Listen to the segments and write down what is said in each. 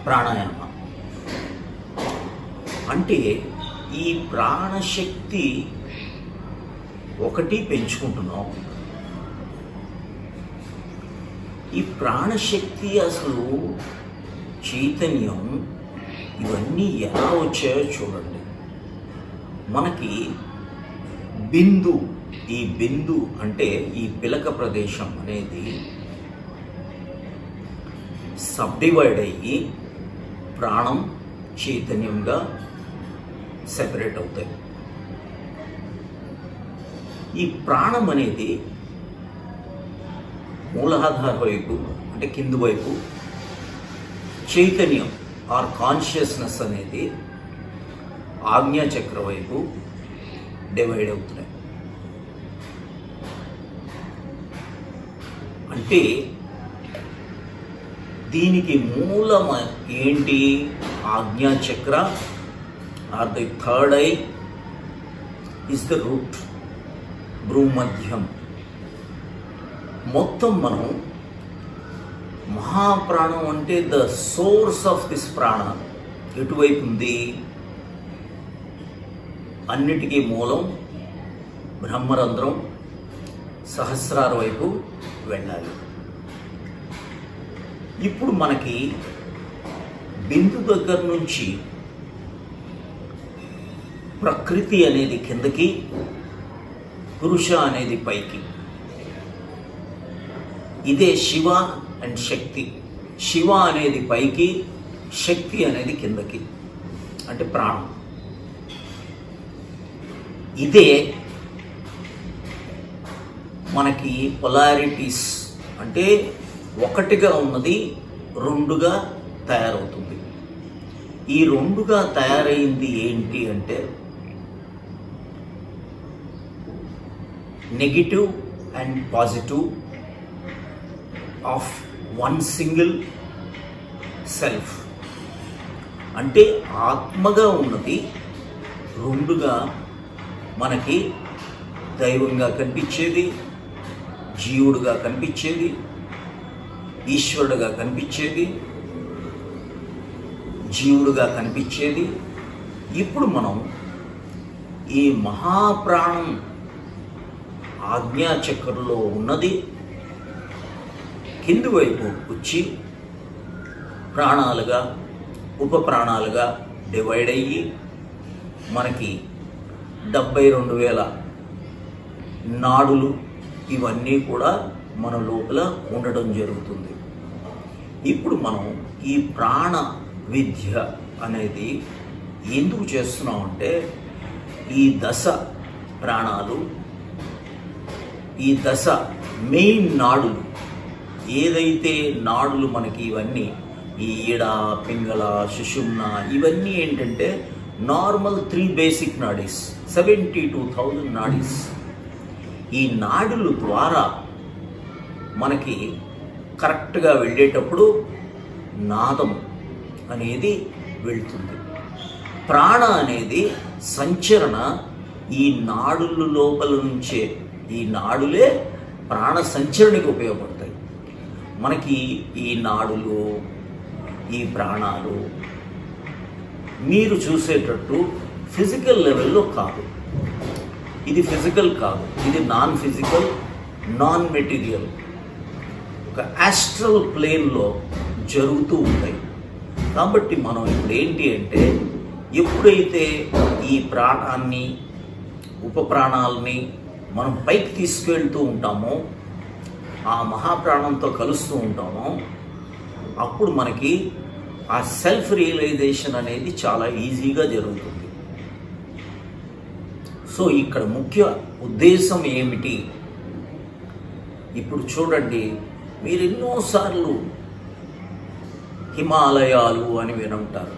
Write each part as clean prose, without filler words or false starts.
ప్రాణాయామ అంటే ఈ ప్రాణశక్తి ఒకటి పెంచుకుంటున్నాం. ఈ ప్రాణశక్తి అసలు చైతన్యం ఇవన్నీ ఎలా వచ్చాయో చూడండి. మనకి బిందు, ఈ బిందు అంటే ఈ పిలక ప్రదేశం అనేది సబ్డివైడ్ అయ్యి ప్రాణం చైతన్యంగా సెపరేట్ అవుతాయి. ఈ ప్రాణం అనేది మూలాధార వైపు అంటే కింది వైపు, చైతన్యం ఆర్ కాన్షియస్నెస్ అనేది ఆజ్ఞాచక్ర వైపు డివైడ్ అవుతున్నాయి. అంటే దీనికి మూలం ఏంటి? ఆజ్ఞాచక్ర are the third eye is the root, భ్రూమధ్యం. మొత్తం మనం మహాప్రాణం అంటే ద సోర్స్ ఆఫ్ దిస్ ప్రాణ ఎటువైపు ఉంది? అన్నిటికీ మూలం బ్రహ్మరంధ్రం, సహస్రార వైపు వెళ్ళాలి. ఇప్పుడు మనకి బిందు దగ్గర నుంచి ప్రకృతి అనేది కిందకి, పురుష అనేది పైకి. ఇదే శివ అండ్ శక్తి. శివ అనేది పైకి, శక్తి అనేది కిందకి, అంటే ప్రాణం. ఇదే మనకి పొలారిటీస్ అంటే ఒకటిగా ఉన్నది రెండుగా తయారవుతుంది. ఈ రెండుగా తయారైంది ఏంటి అంటే negative and positive of one single self. అంటే ఆత్మగా ఉన్నది రెండుగా మనకి దైవంగా కనిపించేది, జీవుడుగా కనిపించేది, ఈశ్వరుడుగా కనిపించేది, జీవుడుగా కనిపించేది. ఇప్పుడు మనం ఈ మహాప్రాణం ఆజ్ఞాచక్రంలో ఉన్నది కింది వైపు వచ్చి ప్రాణాలుగా, ఉప ప్రాణాలుగా డివైడ్ అయ్యి మనకి 72,000 నాడులు ఇవన్నీ కూడా మన లోపల ఉండడం జరుగుతుంది. ఇప్పుడు మనం ఈ ప్రాణ విద్య అనేది ఎందుకు చేస్తున్నామంటే ఈ దశ ప్రాణాలు, ఈ దశ మెయిన్ నాడులు, ఏదైతే నాడులు మనకి ఇవన్నీ ఈ ఈడ, పింగళ, సుషుమ్న ఇవన్నీ ఏంటంటే నార్మల్ 3 బేసిక్ నాడీస్, 72,000 నాడీస్. ఈ నాడుల ద్వారా మనకి కరెక్ట్గా వెళ్ళేటప్పుడు నాదం అనేది వెళ్తుంది. ప్రాణ అనేది సంచరణ ఈ నాడుల లోపల నుంచే, ఈ నాడులే ప్రాణ సంచరణకి ఉపయోగపడతాయి. మనకి ఈ నాడులు, ఈ ప్రాణాలు మీరు చూసేటట్టు ఫిజికల్ లెవెల్లో కాదు. ఇది ఫిజికల్ కాదు, ఇది నాన్ ఫిజికల్, నాన్ మెటీరియల్, ఒక ఆస్ట్రల్ ప్లేన్లో జరుగుతూ ఉంటాయి. కాబట్టి మనం ఇప్పుడు ఏంటి అంటే ఎప్పుడైతే ఈ ప్రాణాన్ని, ఉప ప్రాణాలని మనం పైకి తీసుకెళ్తూ ఉంటామో, ఆ మహాప్రాణంతో కలుస్తూ ఉంటామో, అప్పుడు మనకి ఆ సెల్ఫ్ రియలైజేషన్ అనేది చాలా ఈజీగా జరుగుతుంది. సో ఇక్కడ ముఖ్య ఉద్దేశం ఏమిటి? ఇప్పుడు చూడండి, మీరు ఎన్నోసార్లు హిమాలయాలు అని వినుంటారు.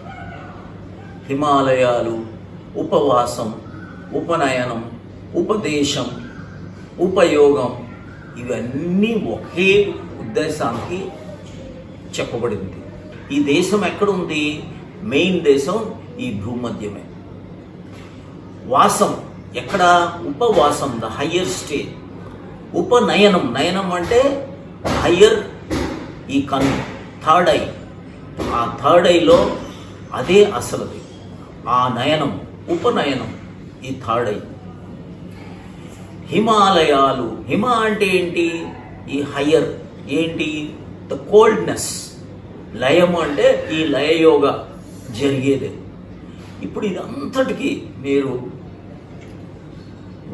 హిమాలయాలు, ఉపవాసం, ఉపనయనం, ఉపదేశం, ఉపయోగం ఇవన్నీ ఒకే ఉద్దేశానికి చెప్పబడింది. ఈ దేశం ఎక్కడుంది? మెయిన్ దేశం ఈ భూమధ్యమే. వాసం ఎక్కడ? ఉపవాసం, ద హయ్యర్ స్టేజ్. ఉపనయనం, నయనం అంటే హయ్యర్, ఈ కన్ను, థర్డ్ ఐ, ఆ థర్డ్ ఐలో అదే అసలుది. ఆ నయనం ఉపనయనం ఈ థర్డ్ ఐ. హిమాలయాలు, హిమ అంటే ఏంటి? ఈ హయ్యర్ ఏంటి? The coldness. లయము అంటే ఈ లయయోగ జరిగేది. ఇప్పుడు ఇదంతటికీ మీరు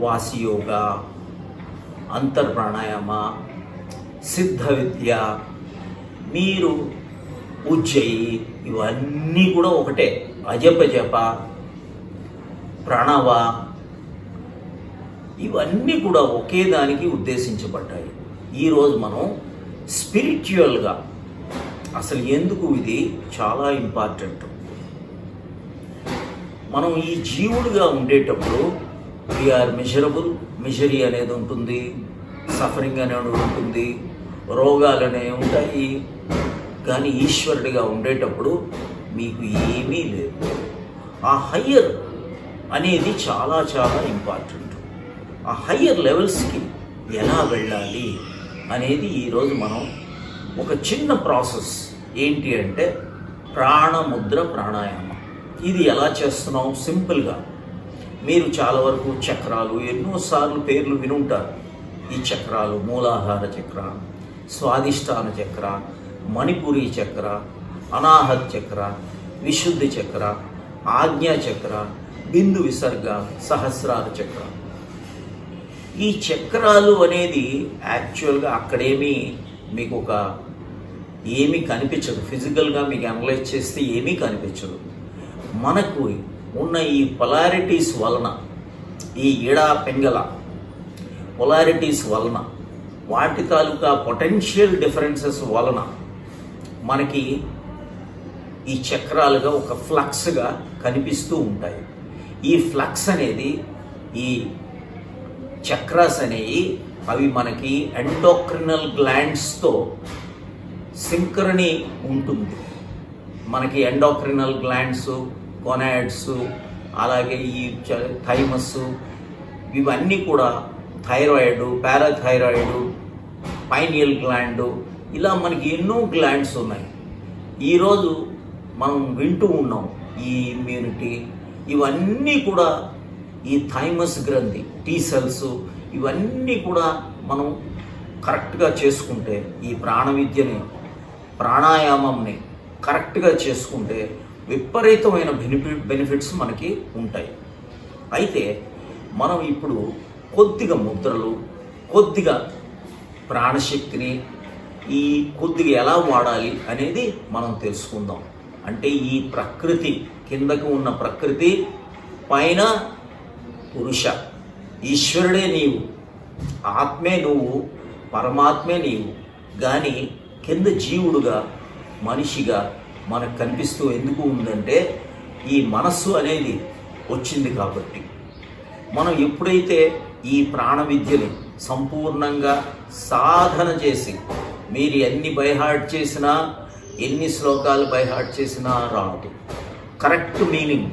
వాసియోగ, అంతర్ప్రాణాయామ, సిద్ధ విద్య, మీరు ఉజ్జయి, ఇవన్నీ కూడా ఒకటే. అజపజప, ప్రణవ, ఇవన్నీ కూడా ఒకే దానికి ఉద్దేశించబడ్డాయి. ఈరోజు మనం స్పిరిచువల్గా అసలు ఎందుకు ఇది చాలా ఇంపార్టెంట్. మనం ఈ జీవుడుగా ఉండేటప్పుడు వీఆర్ మెజరబుల్, మిజరీ అనేది ఉంటుంది, సఫరింగ్ అనేది ఉంటుంది, రోగాలు అనేవి ఉంటాయి. కానీ ఈశ్వరుడిగా ఉండేటప్పుడు మీకు ఏమీ లేదు. ఆ హయ్యర్ అనేది చాలా చాలా ఇంపార్టెంట్. ఆ హయ్యర్ లెవెల్స్కి ఎలా వెళ్ళాలి అనేది ఈరోజు మనం ఒక చిన్న ప్రాసెస్ ఏంటి అంటే ప్రాణముద్ర ప్రాణాయామం. ఇది ఎలా చేస్తున్నాం? సింపుల్గా మీరు చాలా వరకు చక్రాలు ఎన్నోసార్లు పేర్లు వినుంటారు. ఈ చక్రాలు మూలాధార చక్ర, స్వాదిష్టాన చక్ర, మణిపురి చక్ర, అనాహత్ చక్ర, విశుద్ధి చక్ర, ఆజ్ఞా చక్ర, బిందు విసర్గ, సహస్రార చక్ర. ఈ చక్రాలు అనేది యాక్చువల్గా అక్కడేమీ మీకు ఏమీ కనిపించదు. ఫిజికల్గా మీకు అనలైజ్ చేస్తే ఏమీ కనిపించదు. మనకు ఉన్న ఈ పొలారిటీస్ వలన, ఈ ఇడా పింగళ పొలారిటీస్ వలన, వాటి తాలూకా పొటెన్షియల్ డిఫరెన్సెస్ వలన మనకి ఈ చక్రాలుగా ఒక ఫ్లక్స్గా కనిపిస్తూ ఉంటాయి. ఈ ఫ్లక్స్ అనేది, ఈ చక్రాస్ అనేవి అవి మనకి ఎండోక్రినల్ గ్లాండ్స్తో సింక్రనీ ఉంటుంది. మనకి ఎండోక్రినల్ గ్లాండ్స్, కొనాడ్స్, అలాగే ఈ థైమస్, ఇవన్నీ కూడా థైరాయిడ్, పారాథైరాయిడ్, పైనియల్ గ్లాండ్, ఇలా మనకి ఎన్నో గ్లాండ్స్ ఉన్నాయి. ఈరోజు మనం వింటూ ఉన్నాం ఈ ఇమ్యూనిటీ, ఇవన్నీ కూడా ఈ థైమస్ గ్రంథి, టీ సెల్స్, ఇవన్నీ కూడా మనం కరెక్ట్గా చేసుకుంటే, ఈ ప్రాణ విద్యని, ప్రాణాయామంని కరెక్ట్గా చేసుకుంటే విపరీతమైన బెనిఫిట్స్ మనకి ఉంటాయి. అయితే మనం ఇప్పుడు కొద్దిగా ముద్రలు, కొద్దిగా ప్రాణశక్తిని ఈ కొద్దిగా ఎలా వాడాలి అనేది మనం తెలుసుకుందాం. అంటే ఈ ప్రకృతి, కిందకు ఉన్న ప్రకృతి, పైన పురుష, ఈశ్వరుడే నీవు, ఆత్మే నువ్వు, పరమాత్మే నీవు. కానీ కింద జీవుడుగా, మనిషిగా మనకు కనిపిస్తూ ఎందుకు ఉందంటే ఈ మనస్సు అనేది వచ్చింది కాబట్టి. మనం ఎప్పుడైతే ఈ ప్రాణ విద్యని సంపూర్ణంగా సాధన చేసి, మీరు ఎన్ని బైహార్ట్ చేసినా, ఎన్ని శ్లోకాలు బైహార్ట్ చేసినా రాదు. కరెక్ట్ మీనింగ్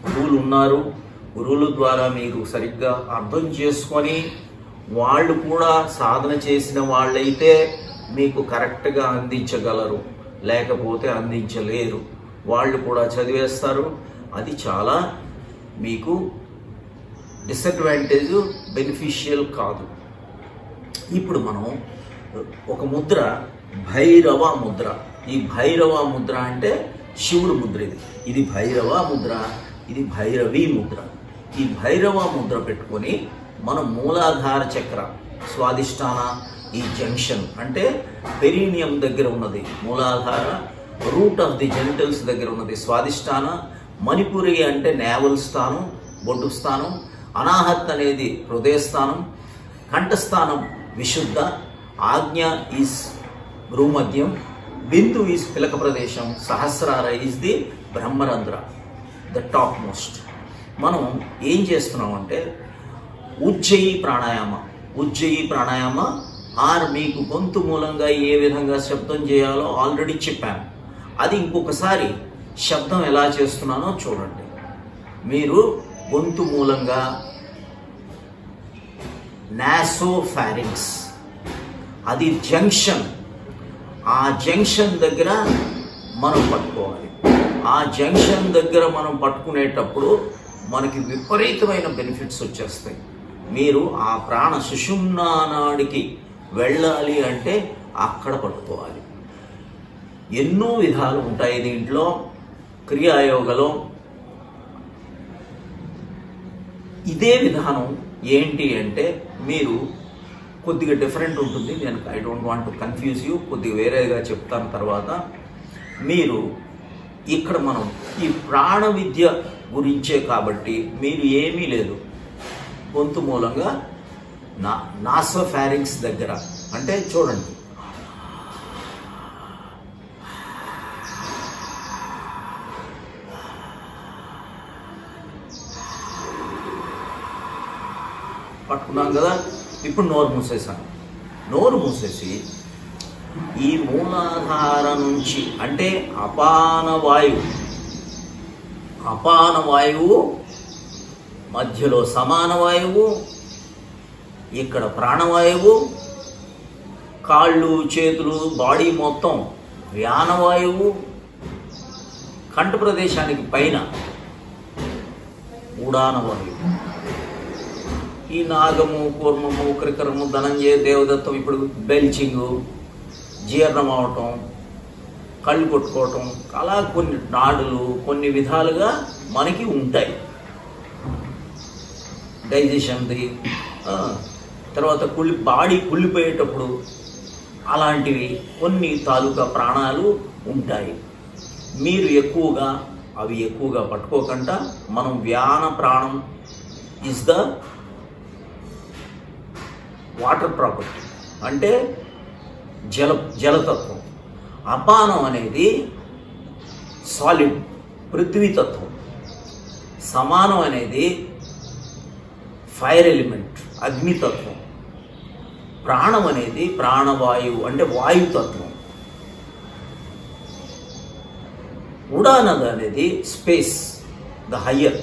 గురువులు ఉన్నారు, గురువుల ద్వారా మీరు సరిగ్గా అర్థం చేసుకొని, వాళ్ళు కూడా సాధన చేసిన వాళ్ళైతే మీకు కరెక్ట్గా అందించగలరు, లేకపోతే అందించలేరు. వాళ్ళు కూడా చదివేస్తారు. అది చాలా మీకు డిసడ్వాంటేజ్, బెనిఫిషియల్ కాదు. ఇప్పుడు మనం ఒక ముద్ర, భైరవ ముద్ర. ఈ భైరవ ముద్ర అంటే శివుడు ముద్ర. ఇది భైరవ ముద్ర, ఇది భైరవి ముద్ర. ఈ భైరవ ముద్ర పెట్టుకొని మనం మూలాధార చక్ర, స్వాదిష్టాన, ఈ జంక్షన్ అంటే పెరీనియం దగ్గర ఉన్నది మూలాధార, రూట్ ఆఫ్ ది జెనిటల్స్ దగ్గర ఉన్నది స్వాదిష్టాన, మణిపురి అంటే నేవల్ స్థానం, బొడ్డు స్థానం, అనాహత్ అనేది హృదయ స్థానం, కంఠస్థానం విశుద్ధ, ఆజ్ఞ ఈజ్ భ్రూమధ్యం, బిందు ఈజ్ పిలక ప్రదేశం, సహస్రార ఈజ్ ది బ్రహ్మరంధ్ర, ద టాప్ మోస్ట్. మనం ఏం చేస్తున్నామంటే ఉజ్జయి ప్రాణాయామ, ఉజ్జయి ప్రాణాయామ ఆర్ మీకు గొంతు మూలంగా ఏ విధంగా శబ్దం చేయాలో ఆల్రెడీ చెప్పాను. అది ఇంకొకసారి శబ్దం ఎలా చేస్తున్నానో చూడండి. మీరు గొంతు మూలంగా నాసోఫారింగ్స్, అది జంక్షన్. ఆ జంక్షన్ దగ్గర మనం పట్టుకోవాలి. ఆ జంక్షన్ దగ్గర మనం పట్టుకునేటప్పుడు మనకి విపరీతమైన బెనిఫిట్స్ వచ్చేస్తాయి. మీరు ఆ ప్రాణ సుషుమ్నా నాడికి వెళ్ళాలి అంటే అక్కడ పట్టుకోవాలి. ఎన్నో విధాలు ఉంటాయి దీంట్లో. క్రియాయోగలో ఇదే విధానం ఏంటి అంటే మీరు కొద్దిగా డిఫరెంట్ ఉంటుంది. నేను I don't want to confuse you, కొద్దిగా వేరేగా చెప్తాను తర్వాత. మీరు ఇక్కడ మనం ఈ ప్రాణ విద్య గురించే కాబట్టి మీరు ఏమీ లేదు, గొంతు మూలంగా నాసోఫారింక్స్ దగ్గర అంటే చూడండి, పట్టుకున్నాం కదా. ఇప్పుడు నోరు మూసేసాను. నోరు మూసేసి ఈ మూలాధార నుంచి అంటే అపాన వాయువు మధ్యలో సమాన వాయువు, ఇక్కడ ప్రాణవాయువు, కాళ్ళు చేతులు బాడీ మొత్తం వ్యానవాయువు, కంఠ ప్రదేశానికి పైన ఉడానవాయువు. ఈ నాగము, కూర్మము, క్రికరము, ధనంజయ, దేవదత్తం ఇప్పుడు బెల్చింగు, జీర్ణం అవటం, కళ్ళు కొట్టుకోవటం, అలా కొన్ని నాడులు కొన్ని విధాలుగా మనకి ఉంటాయి. డైజెషన్ది, తర్వాత బాడీ కుళ్ళిపోయేటప్పుడు అలాంటివి కొన్ని తాలూకా ప్రాణాలు ఉంటాయి. మీరు అవి ఎక్కువగా పట్టుకోకుండా మనం వ్యాన ప్రాణం ఇస్ ద వాటర్ ప్రాపర్టీ అంటే జలతత్వం. అపానం అనేది సాలిడ్ పృథ్వీతత్వం. సమానం అనేది ఫైర్ ఎలిమెంట్ అగ్నితత్వం. ప్రాణం అనేది ప్రాణవాయువు అంటే వాయుతత్వం. ఉడానది అనేది స్పేస్, ద హయ్యర్.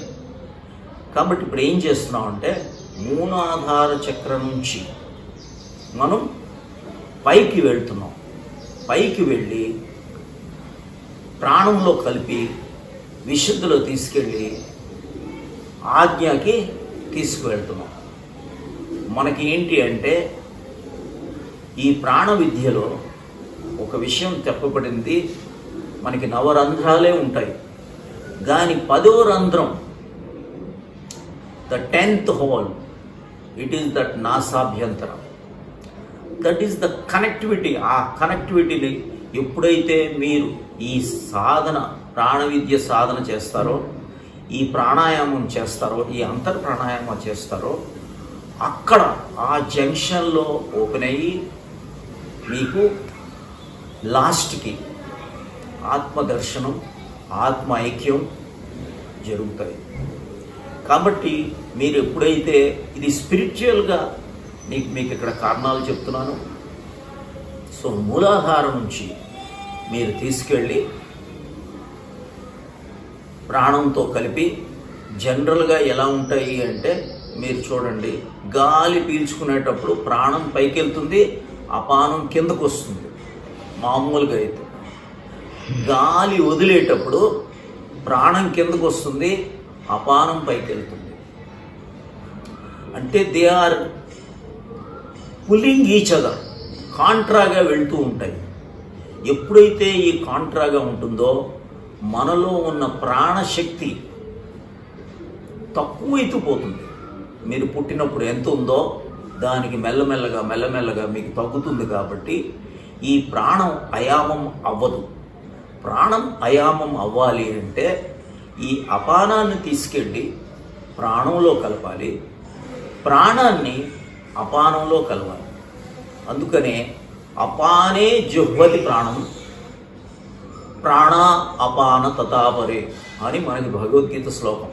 కాబట్టి ఇప్పుడు ఏం చేస్తున్నాం అంటే మూలాధార చక్రం నుంచి మనం పైకి వెళ్తున్నాం. పైకి వెళ్ళి ప్రాణంలో కలిపి విశుద్ధిలో తీసుకెళ్ళి ఆజ్ఞకి తీసుకువెళ్తున్నాం. మనకి ఏంటి అంటే ఈ ప్రాణ విద్యలో ఒక విషయం చెప్పబడింది, మనకి 9 రంధ్రాలే ఉంటాయి. కానీ 10వ రంధ్రం, the 10th hole, it is that నాసాభ్యంతరం. That is the connectivity. ఆ కనెక్టివిటీని ఎప్పుడైతే మీరు ఈ సాధన ప్రాణ విద్య సాధన చేస్తారో, ఈ ప్రాణాయామం చేస్తారో, ఈ అంతర్ ప్రాణాయామం చేస్తారో, అక్కడ ఆ జంక్షన్లో ఓపెన్ అయ్యి మీకు లాస్ట్కి ఆత్మదర్శనం, ఆత్మ ఐక్యం జరుగుతాయి. కాబట్టి మీరు ఎప్పుడైతే ఇది స్పిరిచువల్గా మీకు ఇక్కడ కారణాలు చెప్తున్నాను. సో మూలాధారం నుంచి మీరు తీసుకెళ్ళి ప్రాణంతో కలిపి జనరల్గా ఎలా ఉంటాయి అంటే మీరు చూడండి, గాలి పీల్చుకునేటప్పుడు ప్రాణం పైకి వెళ్తుంది, అపానం కిందకు వస్తుంది మామూలుగా అయితే. గాలి వదిలేటప్పుడు ప్రాణం కిందకు వస్తుంది, అపానం పైకి వెళ్తుంది. అంటే they are pulling each other, కాంట్రాగా వెళ్తూ ఉంటాయి. ఎప్పుడైతే ఈ కాంట్రాగా ఉంటుందో మనలో ఉన్న ప్రాణశక్తి తక్కువ ఎత్తుపోతుంది. మీరు పుట్టినప్పుడు ఎంత ఉందో దానికి మెల్లమెల్లగా మీకు తగ్గుతుంది. కాబట్టి ఈ ప్రాణం అయామం అవ్వదు. ప్రాణం అయామం అవ్వాలి అంటే ఈ అపానాన్ని తీసుకెళ్ళి ప్రాణంలో కలపాలి, ప్రాణాన్ని అపానంలో కలవాలి. అందుకనే అపానే జుహ్వతి ప్రాణం, ప్రాణ అపాన తతాపరే అని మనకి భగవద్గీత శ్లోకం.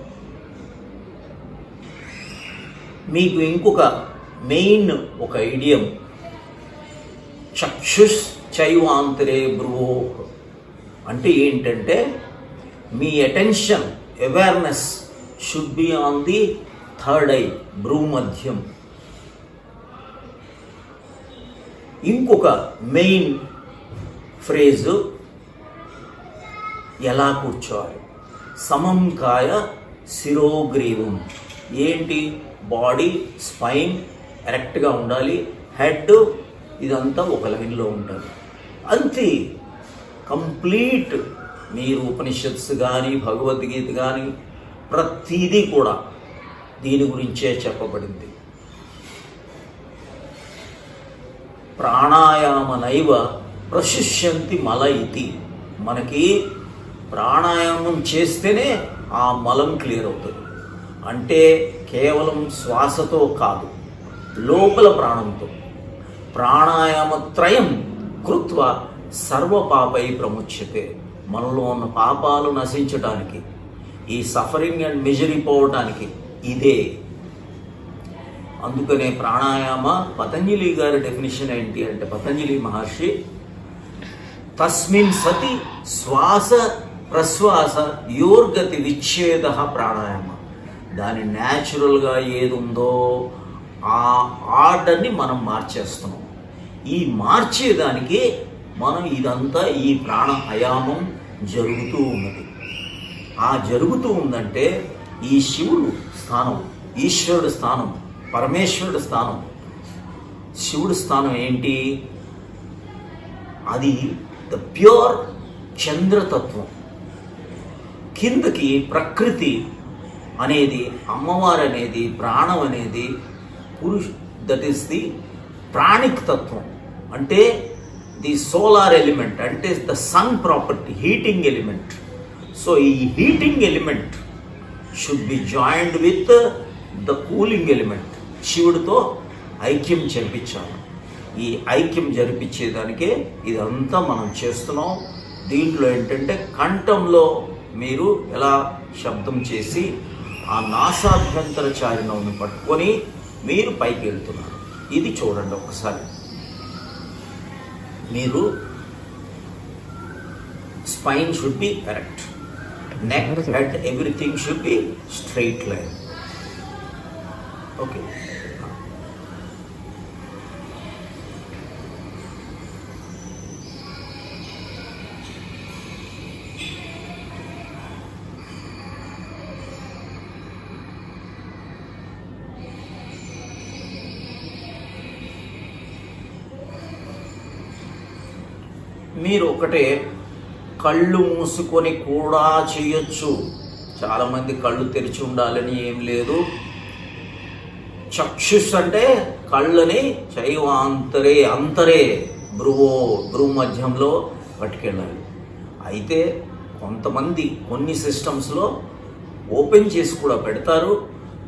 మీకు ఇంకొక మెయిన్ ఒక ఐడియం, చక్షుష్ చైవాంతరే భ్రువో అంటే ఏంటంటే మీ attention awareness should be on the third eye, భ్రూమధ్యం. ఇంకొక మెయిన్ ఫ్రేజు ఎలా కూర్చోవాలి? సమం కాయ శిరోగ్రీవం. ఏంటి? బాడీ స్పైన్ ఎరెక్ట్గా ఉండాలి, హెడ్ ఇదంతా ఒక లైన్లో ఉండాలి. అంతే. కంప్లీట్ మీరు ఉపనిషత్స్ కానీ భగవద్గీత కానీ ప్రతిదీ కూడా దీని గురించే చెప్పబడింది. ప్రాణాయామనైవ ప్రశుష్యంతి మల ఇతి. మనకి ప్రాణాయామం చేస్తేనే ఆ మలం క్లియర్ అవుతుంది. అంటే కేవలం శ్వాసతో కాదు, లోపల ప్రాణంతో. ప్రాణాయామత్రయం కృత్వ సర్వపాపై ప్రముచ్యతే. మనలో ఉన్న పాపాలు నశించడానికి, ఈ సఫరింగ్ అండ్ మిజరీ పోవడానికి ఇదే. అందుకనే ప్రాణాయామ పతంజలి గారి డెఫినేషన్ ఏంటి అంటే, పతంజలి మహర్షి తస్మిన్ సతి శ్వాస ప్రశ్వాస యోర్గతి విచ్ఛేద ప్రాణాయామ. దాని న్యాచురల్గా ఏది ఉందో ఆ ఆర్డర్ని మనం మార్చేస్తున్నాం. ఈ మార్చేదానికి మనం ఇదంతా ఈ ప్రాణాయామం జరుగుతూ ఉన్నది. ఆ జరుగుతూ ఉందంటే ఈ శివుడు స్థానం, ఈశ్వరుడు స్థానం, పరమేశ్వరుడు స్థానం. శివుడు స్థానం ఏంటి? అది ద ప్యూర్ చంద్రతత్వం. కిందకి ప్రకృతి అనేది, అమ్మవారు అనేది, ప్రాణం అనేది దట్ ఈస్ ది ప్రాణిక్ తత్వం. అంటే ది సోలార్ ఎలిమెంట్, అంటే the sun property, heating element. So ఈ heating element should be joined with the cooling element. శివుడితో ఐక్యం జరిపించాలి. ఈ ఐక్యం జరిపించేదానికే ఇదంతా మనం చేస్తున్నాం. దీంట్లో ఏంటంటే కంఠంలో మీరు ఎలా శబ్దం చేసి ఆ నాసాభ్యంతర చారిణంను పట్టుకొని మీరు పైకి వెళ్తున్నారు. ఇది చూడండి ఒకసారి. మీరు spine should be correct, neck, head, everything should be straight line. Okay. మీరు ఒకటే కళ్ళు మూసుకొని కూడా చేయొచ్చు. చాలామంది కళ్ళు తెరిచి ఉండాలని ఏం లేదు. చక్షుష్ అంటే కళ్ళని చైవాంతరే, అంతరే భ్రువు మధ్యంలో పట్టుకెళ్ళాలి. అయితే కొంతమంది కొన్ని సిస్టమ్స్లో ఓపెన్ చేసి కూడా పెడతారు.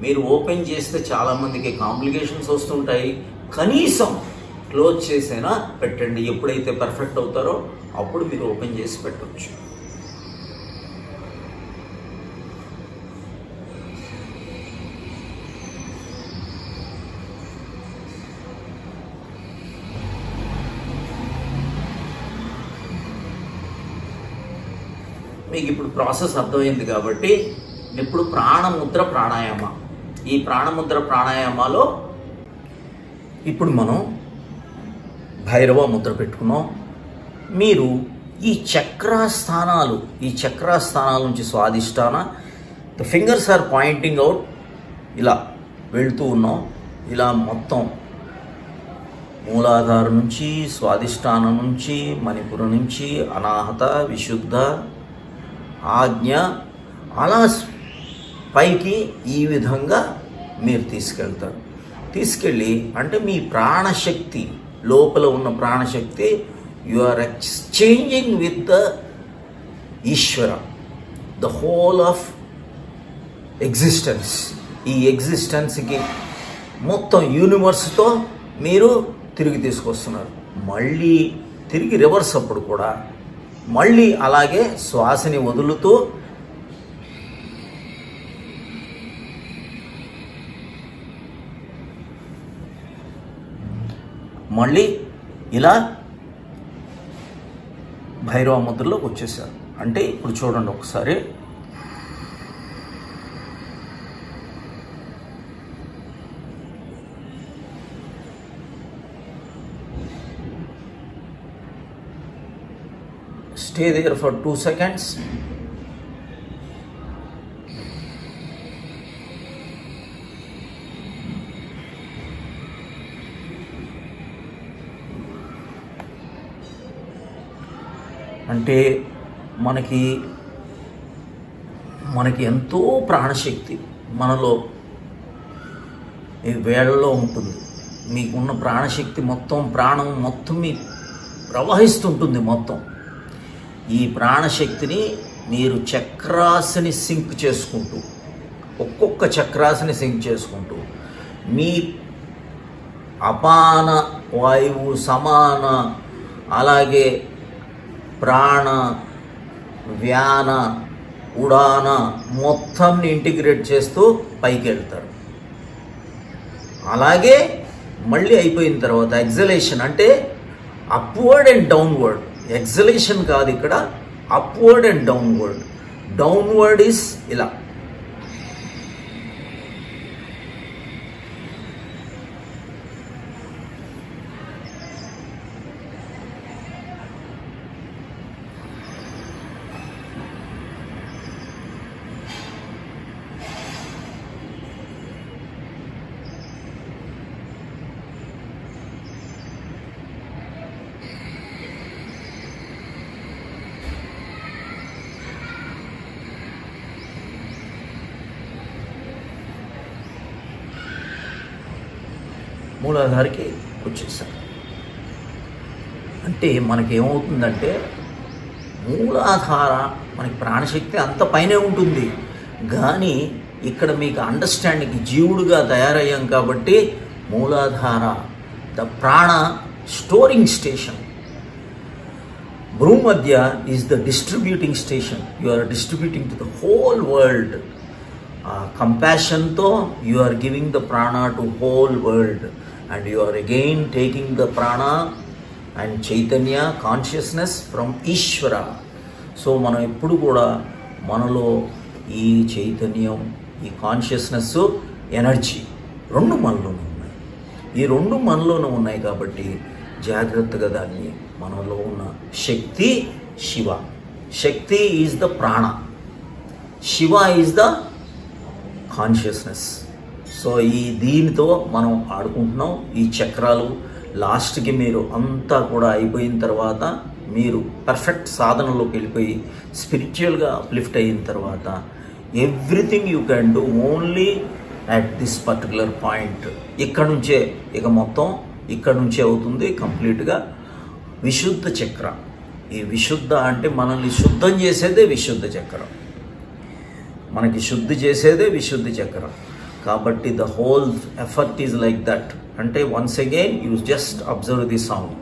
మీరు ఓపెన్ చేస్తే చాలామందికి కాంప్లికేషన్స్ వస్తుంటాయి. కనీసం క్లోజ్ చేసైనా పెట్టండి. ఎప్పుడైతే పర్ఫెక్ట్ అవుతారో అప్పుడు మీరు ఓపెన్ చేసి పెట్టవచ్చు. మీకు ఇప్పుడు ప్రాసెస్ అర్థమైంది కాబట్టి ఇప్పుడు ప్రాణముద్ర ప్రాణాయామ. ఈ ప్రాణముద్ర ప్రాణాయామాలో ఇప్పుడు మనం భైరవ ముద్ర పెట్టుకున్నాం. మీరు ఈ చక్రాస్థానాలు నుంచి స్వాదిష్టాన the fingers are pointing out. ఇలా వెళ్తూ ఉన్నాం. ఇలా మొత్తం మూలాధారం నుంచి, స్వాదిష్టానం నుంచి, మణిపురం నుంచి, అనాహత, విశుద్ధ, ఆజ్ఞ, అలా పైకి ఈ విధంగా మీరు తీసుకెళ్ళి అంటే మీ ప్రాణశక్తి, లోపల ఉన్న ప్రాణశక్తి you are exchanging with the Ishwara, the whole of existence. ఈ ఎగ్జిస్టెన్స్కి మొత్తం యూనివర్స్తో మీరు తిరిగి తీసుకొస్తున్నారు. మళ్ళీ తిరిగి రివర్స్ అప్పుడు కూడా మళ్ళీ అలాగే శ్వాసని వదులుతూ మళ్ళీ ఇలా భైరవ ముద్రలోకి వచ్చేసారు. అంటే ఇప్పుడు చూడండి ఒకసారి. Stay there for 2 seconds. అంటే మనకి ఎంతో ప్రాణశక్తి మనలో ఈ వేళ్ళలో ఉంటుంది. మీకున్న ప్రాణశక్తి మొత్తం, ప్రాణం మొత్తం మీ ప్రవహిస్తుంటుంది మొత్తం. ఈ ప్రాణశక్తిని మీరు చక్రాసని సింక్ చేసుకుంటూ, ఒక్కొక్క చక్రాసని సింక్ చేసుకుంటూ మీ అపాన వాయువు, సమాన, అలాగే ప్రాణ, వ్యాన, ఉడాన మొత్తంని ఇంటిగ్రేట్ చేస్తూ పైకి వెళ్తారు. అలాగే మళ్ళీ అయిపోయిన తర్వాత ఎగ్జలేషన్ అంటే అప్వర్డ్ అండ్ డౌన్వర్డ్. ఎగ్జలేషన్ కాదు ఇక్కడ, upward and downward. Downward is ఇలా. మూలాధారికి వచ్చేసాం. అంటే మనకేమవుతుందంటే మూలాధార, మనకి ప్రాణశక్తి అంత పైనే ఉంటుంది, కానీ ఇక్కడ మీకు అండర్స్టాండింగ్ జీవుడుగా తయారయ్యాం కాబట్టి మూలాధార ద ప్రాణ స్టోరింగ్ స్టేషన్. భూమధ్య is the distributing station. You are distributing to the whole world. కంపాషన్తో you are giving the prana to whole world, and you are again taking the prana and chaitanya consciousness from Ishvara. So మనం ఎప్పుడు కూడా మనలో ఈ చైతన్యం, ఈ consciousness, energy రెండు మనలోనే ఉన్నాయి. ఈ రెండు మనలోనే ఉన్నాయి కాబట్టి జాగ్రత్తగా దాన్ని, మనలో ఉన్న శక్తి శివ. శక్తి ఈజ్ ద ప్రాణ, Shiva is the consciousness. So దీనితో మనం ఆడుకుంటున్నాం. ఈ చక్రాలు లాస్ట్కి మీరు అంతా కూడా అయిపోయిన తర్వాత, మీరు పర్ఫెక్ట్ సాధనలోకి వెళ్ళిపోయి స్పిరిచువల్గా అప్లిఫ్ట్ అయిన తర్వాత everything you can do only at this particular point. ఇక్కడ నుంచే ఇక మొత్తం ఇక్కడ నుంచే అవుతుంది కంప్లీట్గా. విశుద్ధ చక్ర, ఈ విశుద్ధ అంటే మనల్ని శుద్ధం చేసేదే విశుద్ధ చక్రం, మనకి శుద్ధి చేసేదే విశుద్ధ చక్రం. కాబట్టి the whole effort is like that. అంటే once again you just observe the sound.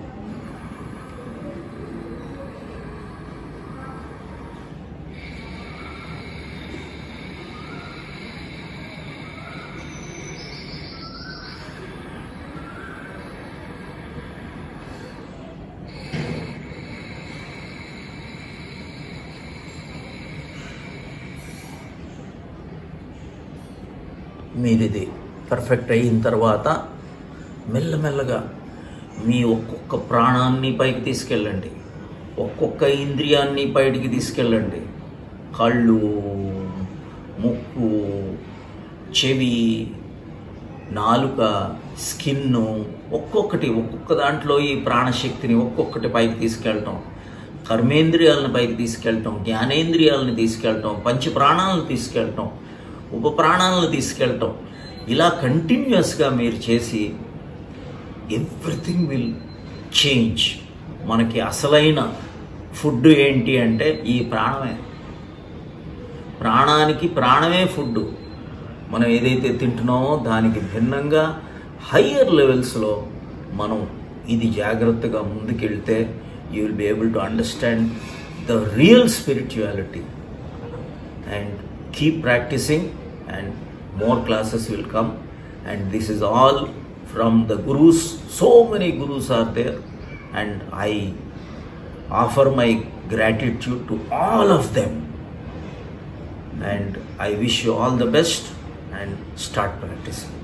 మీరు ఇది పర్ఫెక్ట్ అయిన తర్వాత మెల్లమెల్లగా మీ ఒక్కొక్క ప్రాణాన్ని పైకి తీసుకెళ్ళండి, ఒక్కొక్క ఇంద్రియాన్ని బయటికి తీసుకెళ్ళండి. కళ్ళు, ముక్కు, చెవి, నాలుక, స్కిన్ను, ఒక్కొక్క దాంట్లో ఈ ప్రాణశక్తిని ఒక్కొక్కటి పైకి తీసుకెళ్ళటం, కర్మేంద్రియాలను పైకి తీసుకెళ్ళటం, జ్ఞానేంద్రియాలను తీసుకెళ్ళటం, పంచప్రాణాలను తీసుకెళ్ళటం, ఉపప్రాణాలను తీసుకెళ్ళటం, ఇలా కంటిన్యూస్గా మీరు చేసి ఎవ్రీథింగ్ విల్ చేంజ్. మనకి అసలైన ఫుడ్ ఏంటి అంటే ఈ ప్రాణమే. ప్రాణానికి ప్రాణమే ఫుడ్. మనం ఏదైతే తింటున్నామో దానికి భిన్నంగా హయ్యర్ లెవెల్స్లో మనం ఇది జాగ్రత్తగా ముందుకెళ్తే you will be able to understand the real spirituality. And keep practicing and more classes will come, and this is all from the gurus. So many gurus are there, and I offer my gratitude to all of them, and I wish you all the best and start practicing.